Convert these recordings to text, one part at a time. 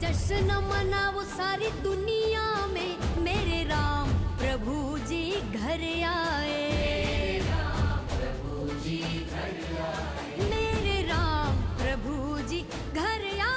जश्न मनाओ सारी दुनिया में, मेरे राम प्रभु जी घर आए। मेरे राम प्रभु जी घर आए। मेरे राम प्रभु जी घर आए।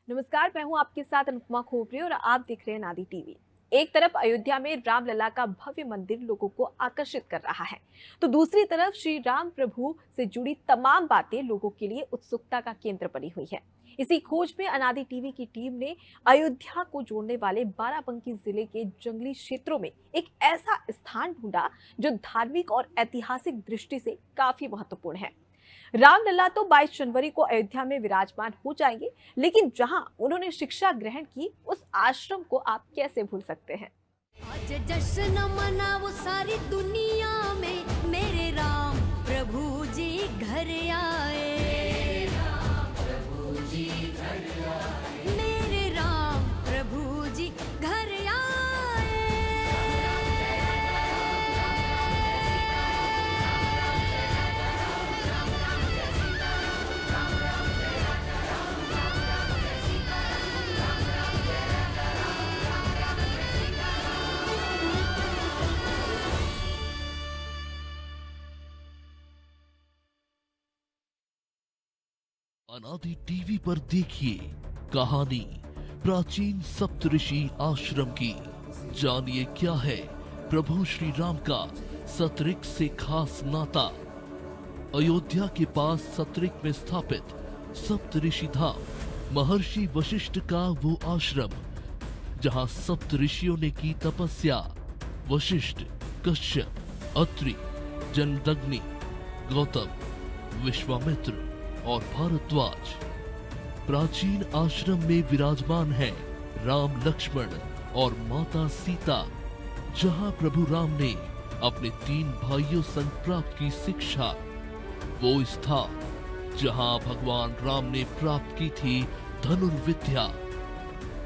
नमस्कार, मैं हूं आपके साथ अनुपमा खोपरे और आप देख रहे हैं नादी टीवी। एक तरफ अयोध्या में रामलला का भव्य मंदिर लोगों को आकर्षित कर रहा है, तो दूसरी तरफ श्री राम प्रभु से जुड़ी तमाम बातें लोगों के लिए उत्सुकता का केंद्र बनी हुई है। इसी खोज में अनादि टीवी की टीम ने अयोध्या को जोड़ने वाले बाराबंकी जिले के जंगली क्षेत्रों में एक ऐसा स्थान ढूंढा जो धार्मिक और ऐतिहासिक दृष्टि से काफी महत्वपूर्ण है। रामलला तो 22 जनवरी को अयोध्या में विराजमान हो जाएंगे, लेकिन जहां उन्होंने शिक्षा ग्रहण की उस आश्रम को आप कैसे भूल सकते हैं। आज जश्न मनाओ सारी दुनिया में, मेरे राम प्रभु जी घर आए। मेरे राम प्रभु जी घर आए। मेरे राम प्रभु जी घर आए। अनादि टीवी पर देखिए कहानी प्राचीन सप्तऋषि आश्रम की। जानिए क्या है प्रभु श्री राम का सतरिक से खास नाता। अयोध्या के पास सतरिक में स्थापित सप्तऋषि धाम, महर्षि वशिष्ठ का वो आश्रम जहां सप्त ऋषियों ने की तपस्या। वशिष्ठ, कश्यप, अत्रि, जमदग्नि, गौतम, विश्वामित्र और भारद्वाज। प्राचीन आश्रम में विराजमान है राम, लक्ष्मण और माता सीता, जहां प्रभु राम ने अपने 3 भाइयों संग प्राप्त की शिक्षा। वो स्थान जहां भगवान राम ने प्राप्त की थी धनुर्विद्या,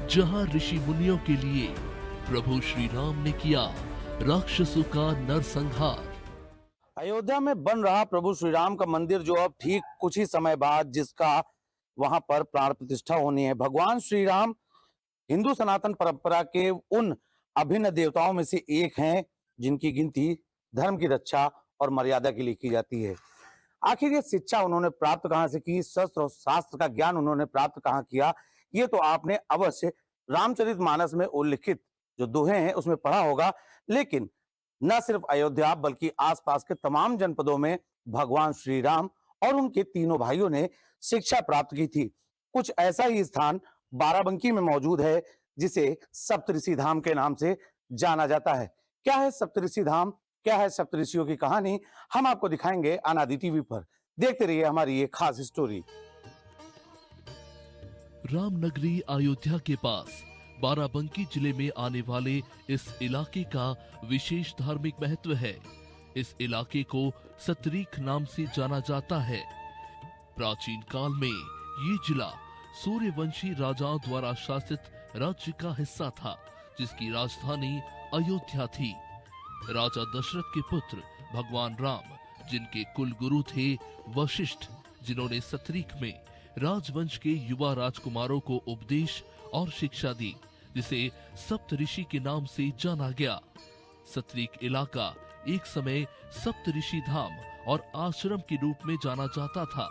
जहां ऋषि मुनियों के लिए प्रभु श्री राम ने किया राक्षसों का नरसंहार। अयोध्या में बन रहा प्रभु श्री राम का मंदिर, जो अब ठीक कुछ ही समय बाद जिसका वहां पर प्राण प्रतिष्ठा होनी है। भगवान श्री राम हिंदू सनातन परंपरा के उन अभिन्न देवताओं में से एक हैं जिनकी गिनती धर्म की रक्षा और मर्यादा के लिए की जाती है। आखिर ये शिक्षा उन्होंने प्राप्त कहां से की, शस्त्र और शास्त्र का ज्ञान उन्होंने प्राप्त कहां किया, ये तो आपने अवश्य रामचरितमानस में उल्लिखित जो दोहे हैं उसमें पढ़ा होगा। लेकिन न सिर्फ अयोध्या बल्कि आसपास के तमाम जनपदों में भगवान श्री राम और उनके तीनों भाइयों ने शिक्षा प्राप्त की थी। कुछ ऐसा ही स्थान बाराबंकी में मौजूद है जिसे सप्तऋषि धाम के नाम से जाना जाता है। क्या है सप्तऋषि धाम, क्या है सप्तऋषियों की कहानी, हम आपको दिखाएंगे अनादि टीवी पर। देखते रहिए हमारी ये खास स्टोरी। रामनगरी अयोध्या के पास बाराबंकी जिले में आने वाले इस इलाके का विशेष धार्मिक महत्व है। इस इलाके को सतरीख नाम से जाना जाता है। प्राचीन काल में ये जिला सूर्यवंशी राजाओं द्वारा शासित राज्य का हिस्सा था, जिसकी राजधानी अयोध्या थी। राजा दशरथ के पुत्र भगवान राम, जिनके कुल गुरु थे वशिष्ठ, जिन्होंने सतरीख में राजवंश के युवा राजकुमारों को उपदेश और शिक्षा दी, जिसे सप्तऋषि के नाम से जाना गया। सतरीख इलाका एक समय सप्तऋषि धाम और आश्रम के रूप में जाना जाता था।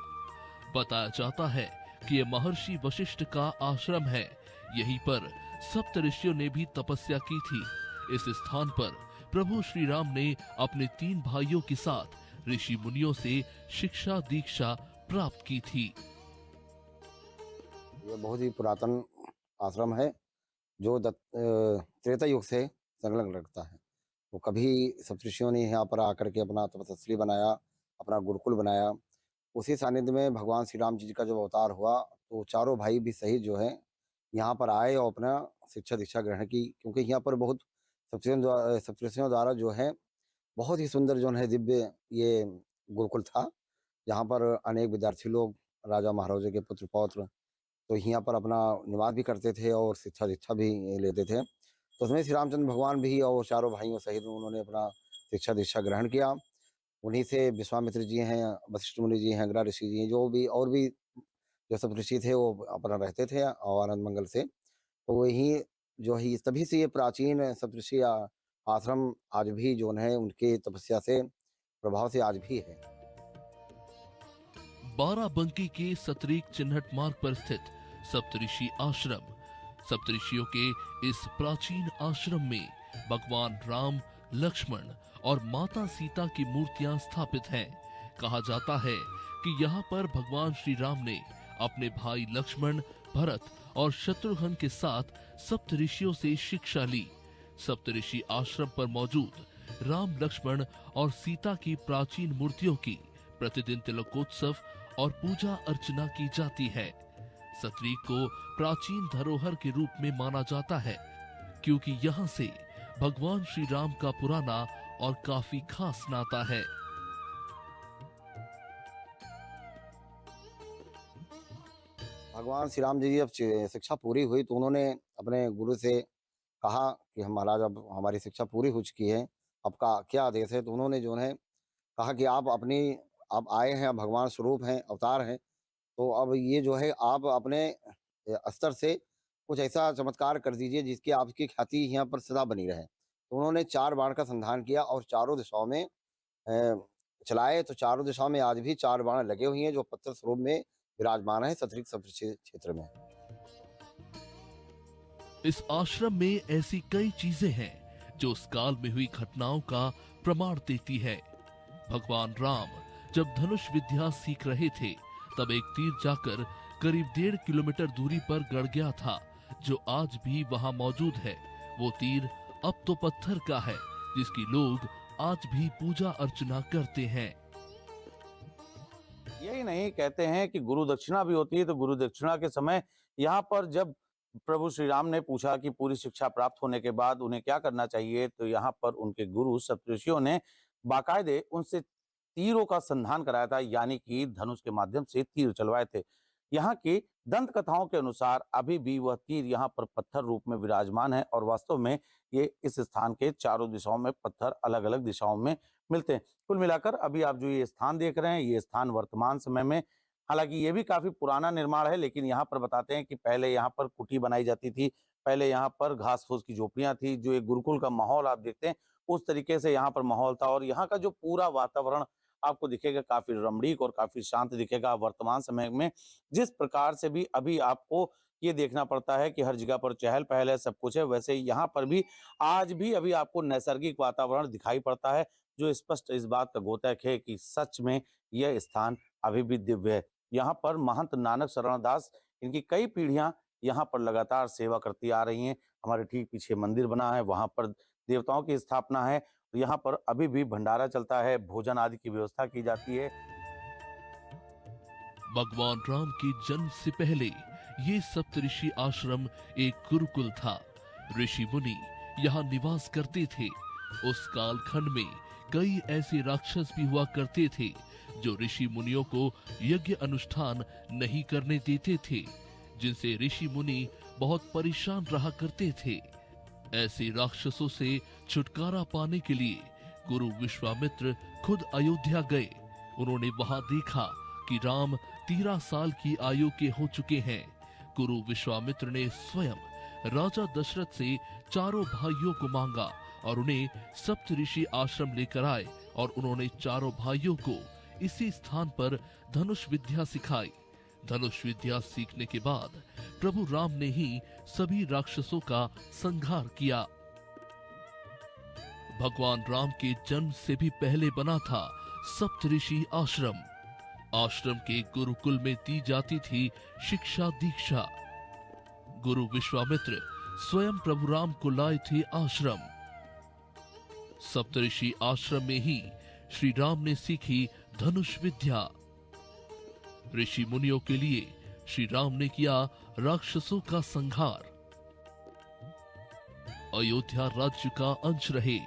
बताया जाता है कि यह महर्षि वशिष्ठ का आश्रम है। यहीं पर सप्तऋषियों ने भी तपस्या की थी। इस स्थान पर प्रभु श्री राम ने अपने 3 भाइयों के साथ ऋषि मुनियों से शिक्षा दीक्षा प्राप्त की थी। यह बहुत ही पुरातन आश्रम है जो त्रेता युग से संलग्न रखता है। तो कभी सप्तऋषियों ने यहाँ पर आकर के अपना तपस्वी बनाया, अपना गुरुकुल बनाया। उसी सानिध्य में भगवान श्री राम जी का जब अवतार हुआ तो चारों भाई भी सहित जो है यहाँ पर आए और अपना शिक्षा दीक्षा ग्रहण की, क्योंकि यहाँ पर बहुत सप्तऋषियों द्वारा जो है बहुत ही सुंदर जो है दिव्य ये गुरुकुल था, जहाँ पर अनेक विद्यार्थी लोग राजा महाराजा के पुत्र पौत्र तो यहाँ पर अपना निवास भी करते थे और शिक्षा दीक्षा भी लेते थे। तो उसमें श्री रामचंद्र भगवान भी और चारों भाइयों सहित उन्होंने अपना शिक्षा दीक्षा ग्रहण किया। उन्हीं से विश्वामित्र जी हैं, वशिष्ठ मुनि जी हैं, अंगिरा ऋषि जी हैं, जो भी और भी जो सब ऋषि थे वो अपना रहते थे और आनंद मंगल से। तो वही जो है तभी से ये प्राचीन सप्तऋषि आश्रम आज भी जो है उनके तपस्या से प्रभाव से आज भी है। बाराबंकी के सतरीक चिन्हट मार्ग पर स्थित सप्तऋषि आश्रम। सप्तऋषियों के इस प्राचीन आश्रम में भगवान राम, लक्ष्मण और माता सीता की मूर्तियां स्थापित हैं। कहा जाता है कि यहाँ पर भगवान श्री राम ने अपने भाई लक्ष्मण, भरत और शत्रुघ्न के साथ सप्तऋषियों से शिक्षा ली। सप्तऋषि आश्रम पर मौजूद राम, लक्ष्मण और सीता की प्राचीन मूर्तियों की प्रतिदिन तिलकोत्सव और पूजा अर्चना की जाती है। सतरीक को प्राचीन धरोहर के रूप में माना जाता है, क्योंकि यहाँ से भगवान श्री राम का पुराना और काफी खास नाता है। भगवान श्री राम जी की जब शिक्षा पूरी हुई तो उन्होंने अपने गुरु से कहा कि हम महाराज अब हमारी शिक्षा पूरी हो चुकी है, आपका क्या आदेश है। तो उन्होंने जो है कहा कि आप आए हैं, भगवान स्वरूप हैं, अवतार हैं, तो अब ये जो है आप अपने स्तर से कुछ ऐसा चमत्कार कर दीजिए जिसकी आपकी ख्याति यहाँ पर सदा बनी रहे। तो उन्होंने 4 बाण का संधान किया और चारों दिशाओं में चलाए। तो चारों दिशाओं में आज भी 4 बाण लगे हुए हैं जो पत्थर स्वरूप में विराजमान है सतरीक सप्तऋषि क्षेत्र में। इस आश्रम में ऐसी कई चीजें हैं जो उस काल में हुई घटनाओं का प्रमाण देती है। भगवान राम जब धनुष विद्या सीख रहे थे तब एक तीर जाकर करीब 1.5 किलोमीटर दूरी पर गड़ गया था, जो आज भी वहां मौजूद है। वो तीर अब तो पत्थर का है, जिसकी लोग आज भी पूजा अर्चना करते हैं। यही नहीं, कहते हैं कि गुरु दक्षिणा भी होती है। तो गुरु दक्षिणा के समय यहाँ पर जब प्रभु श्री राम ने पूछा कि पूरी शिक्षा प्राप्त होने के बाद उन्हें क्या करना चाहिए, तो यहाँ पर उनके गुरु सप्तऋषियों ने बाकायदे उनसे तीरों का संधान कराया था, यानी कि धनुष के माध्यम से तीर चलवाए थे। यहाँ की दंत कथाओं के अनुसार अभी भी वह तीर यहाँ पर पत्थर रूप में विराजमान है और वास्तव में ये इस स्थान के चारों दिशाओं में पत्थर अलग अलग दिशाओं में मिलते हैं। कुल मिलाकर अभी आप जो ये स्थान देख रहे हैं, ये स्थान वर्तमान समय में, हालांकि ये भी काफी पुराना निर्माण है, लेकिन यहाँ पर बताते हैं कि पहले यहाँ पर कुटी बनाई जाती थी, पहले यहाँ पर घास फूस की झोपड़ियां थी। जो एक गुरुकुल का माहौल आप देखते हैं उस तरीके से यहाँ पर माहौल था और यहाँ का जो पूरा वातावरण आपको दिखेगा काफी रमणीक और काफी शांत दिखेगा। वर्तमान समय में जिस प्रकार से भी अभी आपको ये देखना पड़ता है कि हर जगह पर चहल पहल है, सब कुछ है, वैसे यहाँ पर भी आज भी अभी आपको नैसर्गिक वातावरण दिखाई पड़ता है, जो स्पष्ट इस बात का द्योतक है कि सच में यह स्थान अभी भी दिव्य है। यहाँ पर महंत नानक शरण दास, इनकी कई पीढ़ियां यहाँ पर लगातार सेवा करती आ रही हैं। हमारे ठीक पीछे मंदिर बना है, वहां पर देवताओं की स्थापना है। यहाँ पर अभी भी भंडारा चलता है, भोजन आदि की व्यवस्था की जाती है। भगवान राम के जन्म से पहले ये सप्तऋषि आश्रम एक गुरुकुल था। ऋषि मुनि यहाँ निवास करते थे। उस कालखंड में कई ऐसे राक्षस भी हुआ करते थे जो ऋषि मुनियों को यज्ञ अनुष्ठान नहीं करने देते थे, जिनसे ऋषि मुनि बहुत परेशान रहा करते थे। ऐसे राक्षसों से छुटकारा पाने के लिए गुरु विश्वामित्र खुद अयोध्या गए। उन्होंने वहां देखा कि राम 13 साल की आयु के हो चुके हैं। गुरु विश्वामित्र ने स्वयं राजा दशरथ से चारों भाइयों को मांगा और उन्हें सप्तऋषि आश्रम लेकर आए और उन्होंने चारों भाइयों को इसी स्थान पर धनुष विद्या सिखाई। धनुष विद्या सीखने के बाद प्रभु राम ने ही सभी राक्षसों का संहार किया। भगवान राम के जन्म से भी पहले बना था सप्तऋषि आश्रम। आश्रम के गुरुकुल में दी जाती थी शिक्षा दीक्षा। गुरु विश्वामित्र स्वयं प्रभु राम को लाए थे आश्रम। सप्तऋषि आश्रम में ही श्री राम ने सीखी धनुष विद्या। ऋषि मुनियों के लिए श्री राम ने किया राक्षसों का संहार। अयोध्या राज्य का अंश रहे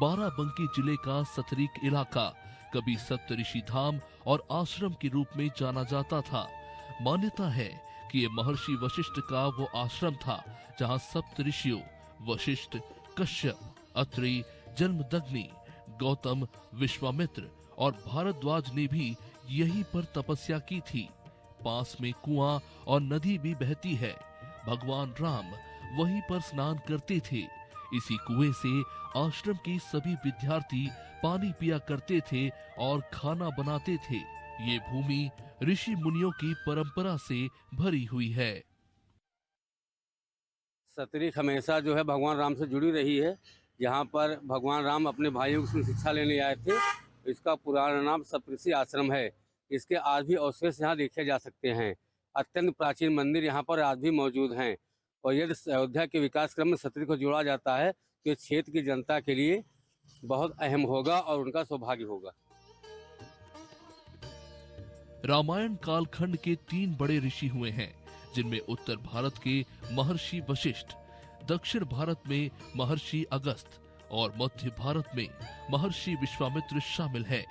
बाराबंकी जिले का सतरीक इलाका कभी सप्तऋषि धाम और आश्रम के रूप में जाना जाता था। मान्यता है कि ये महर्षि वशिष्ठ का वो आश्रम था जहाँ सप्तऋषियों वशिष्ठ, कश्यप, अत्रि, जन्मदग्नि, गौतम, विश्वामित्र और भारद्वाज ने भी यहीं पर तपस्या की थी। पास में कुआं और नदी भी बहती है। भगवान राम वहीं पर स्नान करते थे। इसी कुएं से आश्रम के सभी विद्यार्थी पानी पिया करते थे और खाना बनाते थे। ये भूमि ऋषि मुनियों की परंपरा से भरी हुई है। सतरीख हमेशा जो है भगवान राम से जुड़ी रही है। यहाँ पर भगवान राम अपने भाइयों से शिक्षा लेने आए थे। इसका पुराना नाम सप्तऋषि आश्रम है। इसके आज भी अवशेष यहाँ देखे जा सकते हैं। अत्यंत प्राचीन मंदिर यहाँ पर आज भी मौजूद हैं। और यदि अयोध्या के विकास क्रम में सतरीख को जोड़ा जाता है तो ये क्षेत्र की जनता के लिए बहुत अहम होगा और उनका सौभाग्य होगा। रामायण कालखंड के 3 बड़े ऋषि हुए हैं, जिनमें उत्तर भारत के महर्षि वशिष्ठ, दक्षिण भारत में महर्षि अगस्त्य और मध्य भारत में महर्षि विश्वामित्र शामिल है।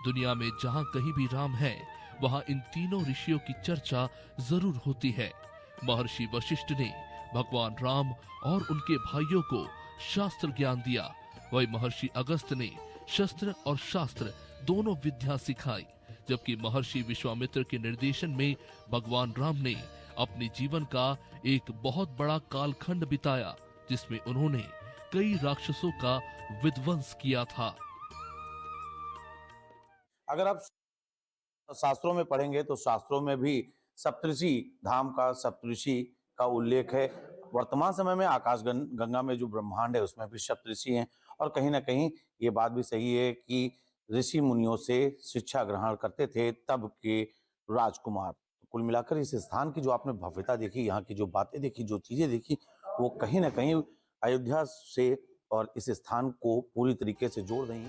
दुनिया में जहाँ कहीं भी राम है, वहाँ इन तीनों ऋषियों की चर्चा जरूर होती है। महर्षि वशिष्ठ ने भगवान राम और उनके भाइयों को शास्त्र ज्ञान दिया। वही महर्षि अगस्त्य ने शस्त्र और शास्त्र दोनों विद्या सिखाई, जबकि महर्षि विश्वामित्र के निर्देशन में भगवान राम ने अपने जीवन का एक बहुत बड़ा कालखंड बिताया, जिसमें उन्होंने कई राक्षसों का विध्वंस किया था। अगर आप शास्त्रों में पढ़ेंगे तो शास्त्रों में भी सप्तऋषि धाम का, सप्तऋषि का उल्लेख है। वर्तमान समय में आकाश गंगा में जो ब्रह्मांड है उसमें भी सप्तऋषि हैं। और कहीं ना कहीं ये बात भी सही है कि ऋषि मुनियों से शिक्षा ग्रहण करते थे तब के राजकुमार। कुल मिलाकर इस स्थान की जो आपने भव्यता देखी, यहाँ की जो बातें देखी, जो चीजें देखी, वो कहीं ना कहीं अयोध्या से और इस स्थान को पूरी तरीके से जोड़ रही।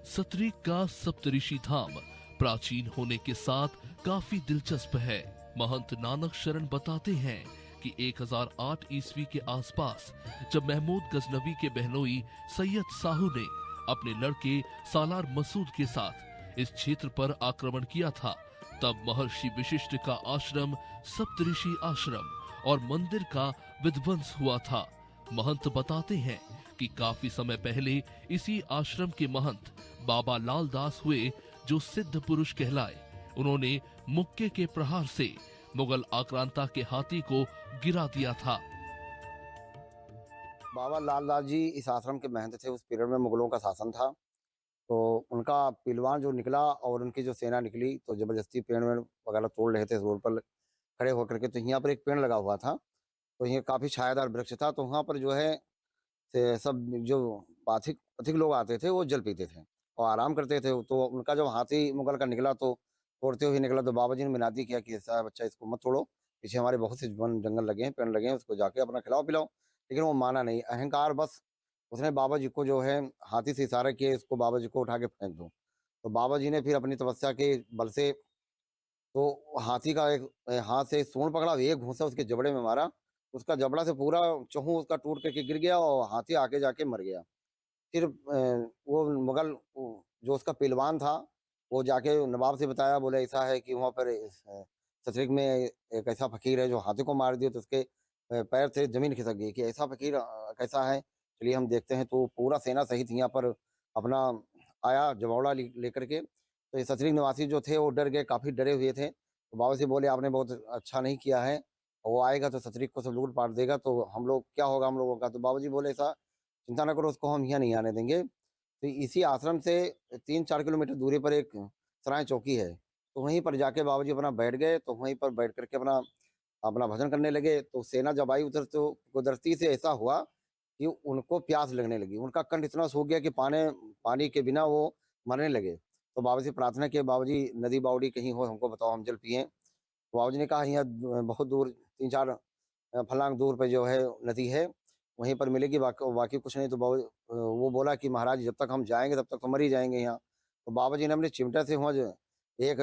सतरीक का सप्तऋषि धाम प्राचीन होने के साथ काफी दिलचस्प है। महंत नानक शरण बताते हैं कि 1008 ईस्वी के आसपास जब महमूद गजनवी के बहनोई सैयद साहू ने अपने लड़के सालार मसूद के साथ इस क्षेत्र पर आक्रमण किया था, तब महर्षि वशिष्ठ का आश्रम सप्तऋषि आश्रम और मंदिर का विध्वंस हुआ था। महंत बताते हैं कि काफी समय पहले इसी आश्रम के महंत बाबा लाल दास हुए, जो सिद्ध पुरुष कहलाए। उन्होंने मुक्के के प्रहार से मुगल आक्रांता के हाथी को गिरा दिया था। बाबा लाल दास जी इस आश्रम के महंत थे। उस पीरियड में मुगलों का शासन था, तो उनका पिलवान जो निकला और उनकी जो सेना निकली तो जबरदस्ती पेड़ वगैरह तोड़ रहे थे रोड पर खड़े होकर के। तो यहाँ पर एक पेड़ लगा हुआ था, तो ये काफ़ी छायादार वृक्ष था। तो वहाँ पर जो है सब जो पथिक लोग आते थे वो जल पीते थे और आराम करते थे। तो उनका जब हाथी मुगल का निकला तो तोड़ते हुए निकला, तो बाबा जी ने मिनाती किया कि ऐसा बच्चा इसको मत तोड़ो, पीछे हमारे बहुत से वन जंगल लगे हैं, पेड़ लगे हैं, उसको जाके अपना खिलाओ पिलाओ। लेकिन वो माना नहीं, अहंकार बस। उसने बाबा जी को जो है हाथी से इशारा किया, इसको बाबा जी को उठा के फेंक दो। तो बाबा जी ने फिर अपनी तपस्या के बल से तो हाथी का एक हाथ से सूंड पकड़ा, एक घूंसा उसके जबड़े में मारा। उसका जबड़ा से पूरा चहु उसका टूट करके गिर गया और हाथी आके जाके मर गया। फिर वो मुगल जो उसका पहलवान था वो जाके नवाब से बताया, बोले ऐसा है कि वहाँ पर सतरीक में एक ऐसा फकीर है जो हाथी को मार दिया, तो उसके पैर से जमीन खिसक गई कि ऐसा फकीर कैसा है, चलिए हम देखते हैं। तो पूरा सेना सहित यहाँ पर अपना आया जबौड़ा लेकर के। तो ये सतरीक निवासी जो थे वो डर गए, काफ़ी डरे हुए थे। तो बाबा से बोले आपने बहुत अच्छा नहीं किया है, वो आएगा तो सतरीक को सब लूट पाट देगा, तो हम लोग क्या होगा हम लोगों का। तो बाबा जी बोले ऐसा चिंता न करो, उसको हम यहाँ नहीं आने देंगे। तो इसी आश्रम से 3-4 किलोमीटर दूरी पर एक सराय चौकी है, तो वहीं पर जाके बाबा जी अपना बैठ गए। तो वहीं पर बैठ करके अपना अपना भजन करने लगे। तो सेना जब आई उधर तो कुदरती से ऐसा हुआ कि उनको प्यास लगने लगी। उनका कंठ इतना सूख गया कि पानी के बिना वो मरने लगे। तो बाबा जी प्रार्थना किए, बाबा जी नदी बावड़ी कहीं हो हमको बताओ, हम जल पिए। तो बाबा जी ने कहा यहाँ बहुत दूर 3-4 फलांग दूर पर जो है नदी है, वहीं पर मिलेगी, बाकी कुछ नहीं। तो बाबा वो बोला कि महाराज जब तक हम जाएंगे तब तक तो मर ही जाएंगे यहाँ। तो बाबा जी ने अपने चिमटा से वहाँ एक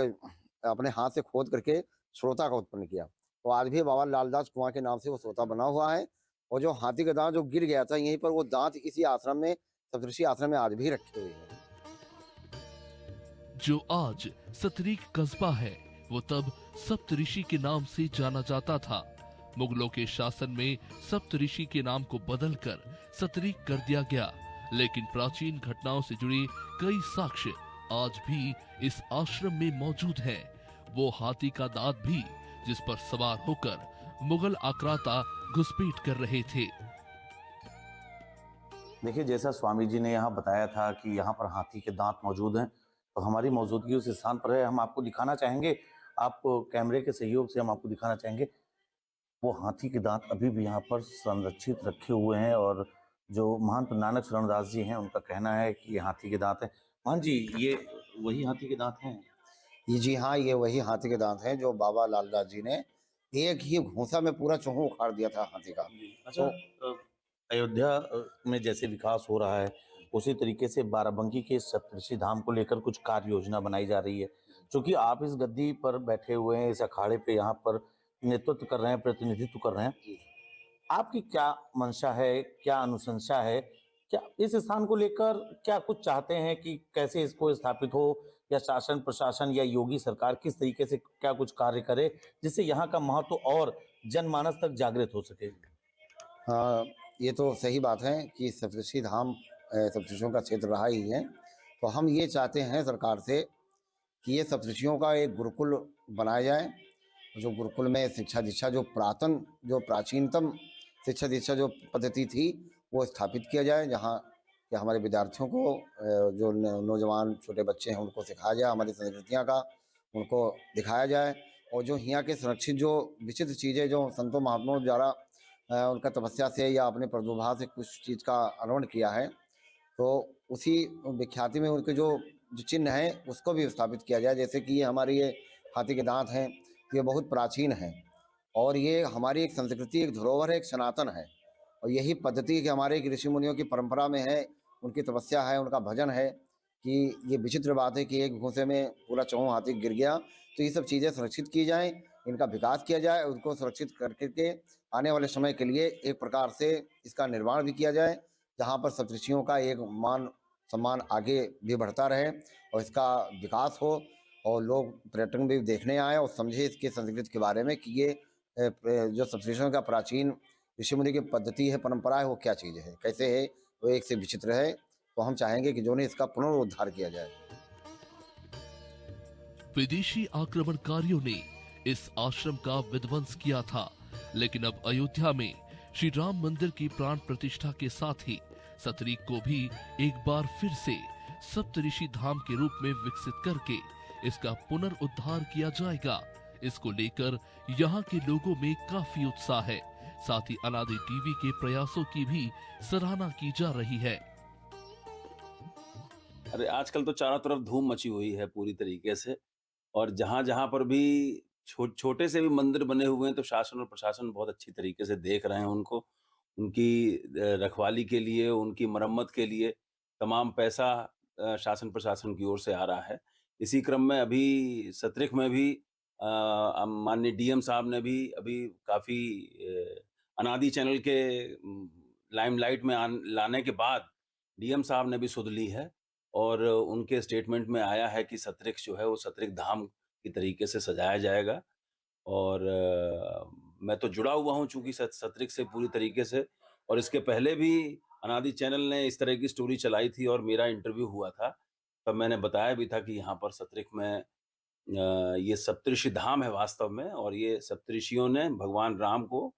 अपने हाथ से खोद करके स्रोता का उत्पन्न किया। तो आज भी बाबा लालदास कुआं के नाम से वो स्रोता बना हुआ है और जो हाथी का दांत जो गिर गया था यहीं पर, वो दांत इसी आश्रम में, सप्तऋषि आश्रम में आज भी रखे हुए हैं। जो आज सतरीक कस्बा है वो तब सप्तऋषि के नाम से जाना जाता था। मुगलों के शासन में सप्तऋषि के नाम को बदलकर सतरीक कर दिया गया, लेकिन प्राचीन घटनाओं से जुड़े कई साक्ष्य आज भी इस आश्रम में मौजूद हैं। वो हाथी का दांत भी जिस पर सवार होकर मुगल आक्राता घुसपैठ कर रहे थे। देखिए, जैसा स्वामी जी ने यहाँ बताया था कि यहाँ पर हाथी के दांत मौजूद हैं, तो हमारी मौजूदगी उस स्थान पर है। हम आपको दिखाना चाहेंगे, आपको कैमरे के सहयोग से हम आपको दिखाना चाहेंगे, वो हाथी के दांत अभी भी यहाँ पर संरक्षित रखे हुए हैं। और जो महंत नानक शरणदास जी हैं, उनका कहना है कि ये हाथी के दांत हैं। महंत जी, ये वही हाथी के दांत हैं? ये जी हाँ, ये वही हाथी के दांत हैं जो बाबा लालदास जी ने एक ही घूंसा में पूरा चौहू उखाड़ दिया था हाथी का। अच्छा, अयोध्या में जैसे विकास हो रहा है, उसी तरीके से बाराबंकी के सप्तऋषि धाम को लेकर कुछ कार्य योजना बनाई जा रही है। क्योंकि आप इस गद्दी पर बैठे हुए हैं, इस अखाड़े पे यहाँ पर नेतृत्व कर रहे हैं, प्रतिनिधित्व कर रहे हैं, आपकी क्या मंशा है, क्या अनुशंसा है, क्या इस स्थान को लेकर क्या कुछ चाहते हैं कि कैसे इसको स्थापित हो, या शासन प्रशासन या योगी सरकार किस तरीके से क्या कुछ कार्य करे जिससे यहाँ का महत्व और जनमानस तक जागृत हो सके? हाँ, ये तो सही बात है कि सप्तऋषि धाम सप्तऋषियों का क्षेत्र रहा ही है। तो हम ये चाहते हैं सरकार से कि ये सप्तऋषियों का एक गुरुकुल बनाया जाए, जो गुरुकुल में शिक्षा दीक्षा जो प्राचीनतम शिक्षा दीक्षा जो पद्धति थी वो स्थापित किया जाए, जहाँ कि हमारे विद्यार्थियों को जो नौजवान छोटे बच्चे हैं उनको सिखाया जाए, हमारी संस्कृतियाँ का उनको दिखाया जाए। और जो यहाँ के संरक्षित जो विचित्र चीज़ें जो संतों महात्माओं द्वारा उनका तपस्या से या अपने प्रादुर्भाव से कुछ चीज़ का अनुवरण किया है, तो उसी विख्याति में उनके जो चिन्ह हैं उसको भी स्थापित किया जाए। जैसे कि ये हमारे ये हाथी के दांत हैं, ये बहुत प्राचीन हैं और ये हमारी एक संस्कृति, एक धरोहर है, एक सनातन है। और यही पद्धति कि हमारे एक ऋषि मुनियों की परंपरा में है, उनकी तपस्या है, उनका भजन है कि ये विचित्र बात है कि एक घूंसे में पूरा चौहू हाथी गिर गया। तो ये सब चीज़ें सुरक्षित की जाएं, इनका विकास किया जाए, उनको सुरक्षित करके आने वाले समय के लिए एक प्रकार से इसका निर्माण भी किया जाए, जहाँ पर सप्तऋषियों का एक मान सम्मान आगे भी बढ़ता रहे और इसका विकास हो और लोग पर्यटन भी देखने आए और समझे इसके संस्कृति के बारे में कि ये जो सप्तऋषियों का प्राचीन ऋषि मुनि की पद्धति है, परंपरा है, वो क्या चीज़ है, कैसे है, वो एक से विचित्र है। तो हम चाहेंगे कि जो ने इसका पुनरुद्धार किया जाए। विदेशी आक्रमणकारियों ने इस आश्रम का विध्वंस किया था, लेकिन अब अयोध्या में श्री राम मंदिर की प्राण प्रतिष्ठा के साथ ही सतरीक को भी एक बार फिर से सप्तऋषि धाम के रूप में विकसित करके इसका पुनरुद्धार किया जाएगा। इसको लेकर यहाँ के लोगों में काफी उत्साह है। साथ ही अनादि टीवी के प्रयासों की भी सराहना की जा रही है। अरे आजकल तो चारों तरफ धूम मची हुई है पूरी तरीके से, और जहां जहां पर भी छोटे से भी मंदिर बने हुए हैं तो शासन और प्रशासन बहुत अच्छी तरीके से देख रहे हैं उनको, उनकी रखवाली के लिए, उनकी मरम्मत के लिए तमाम पैसा शासन प्रशासन की ओर से आ रहा है। इसी क्रम में अभी सतरिक में भी माननीय डीएम साहब ने भी अभी काफ़ी अनादि चैनल के लाइमलाइट में लाने के बाद डीएम साहब ने भी सुध ली है और उनके स्टेटमेंट में आया है कि सतरिक जो है वो सतरिक धाम की तरीके से सजाया जाएगा। और मैं तो जुड़ा हुआ हूँ चूँकि सतरिक से पूरी तरीके से, और इसके पहले भी अनादि चैनल ने इस तरह की स्टोरी चलाई थी और मेरा इंटरव्यू हुआ था, तब मैंने बताया भी था कि यहाँ पर सतरिक में ये सप्तऋषि धाम है वास्तव में, और ये सप्तऋषियों ने भगवान राम को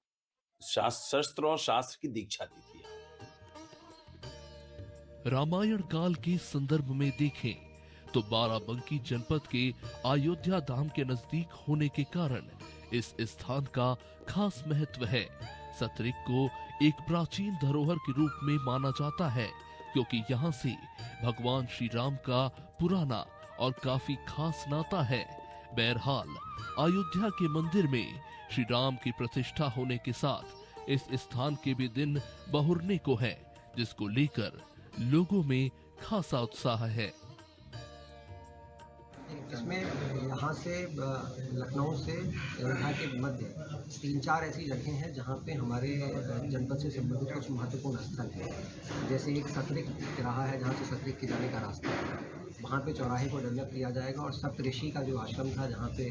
शस्त्र और शास्त्र की दीक्षा दी थी। रामायण काल के संदर्भ में देखें तो बाराबंकी जनपद के अयोध्या धाम के नजदीक होने के कारण इस स्थान का खास महत्व है। सतरिक को एक प्राचीन धरोहर के रूप में माना जाता है, क्योंकि यहाँ से भगवान श्री राम का पुराना और काफी खास नाता है। बहरहाल अयोध्या के मंदिर में श्री राम की प्रतिष्ठा होने के साथ इस स्थान के भी दिन बहुरने को है, जिसको लेकर लोगों में खासा उत्साह है। इसमें यहाँ से लखनऊ से अयोध्या के मध्य 3-4 ऐसी जगह हैं जहाँ पे हमारे जनपद से संबंधित कुछ महत्वपूर्ण स्थल हैं। जैसे एक सतरिक तिराहा है जहाँ से सतरिक के जाने का रास्ता है, वहाँ पे चौराहे को डेवलप किया जाएगा। और सप्तऋषि का जो आश्रम था जहाँ पे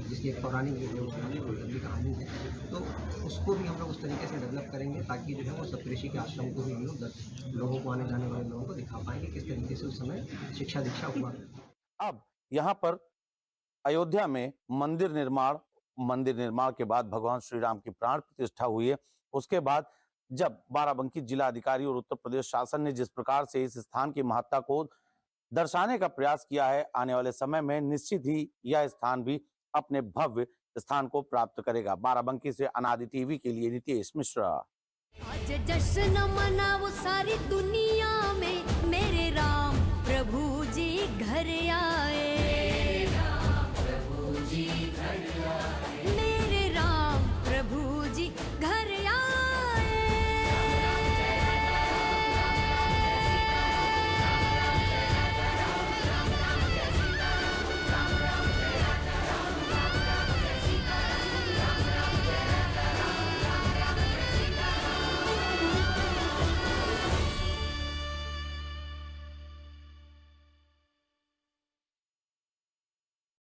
जिसकी एक पौराणिक जो लंबी कहानी है, तो उसको भी हम लोग उस तरीके से डेवलप करेंगे ताकि जो है वो सप्तऋषि के आश्रम को भी हम लोग लोगों को, आने जाने वाले लोगों को दिखा पाएंगे किस तरीके से उस समय शिक्षा दीक्षा हुआ। अब यहाँ पर अयोध्या में मंदिर निर्माण के बाद भगवान श्री राम की प्राण प्रतिष्ठा हुई है। उसके बाद जब बाराबंकी जिला अधिकारी और उत्तर प्रदेश शासन ने जिस प्रकार से इस स्थान की महत्ता को दर्शाने का प्रयास किया है, आने वाले समय में निश्चित ही यह स्थान भी अपने भव्य स्थान को प्राप्त करेगा। बाराबंकी से अनादि टीवी के लिए नितेश मिश्रा। आज जश्न मनाओ सारी दुनिया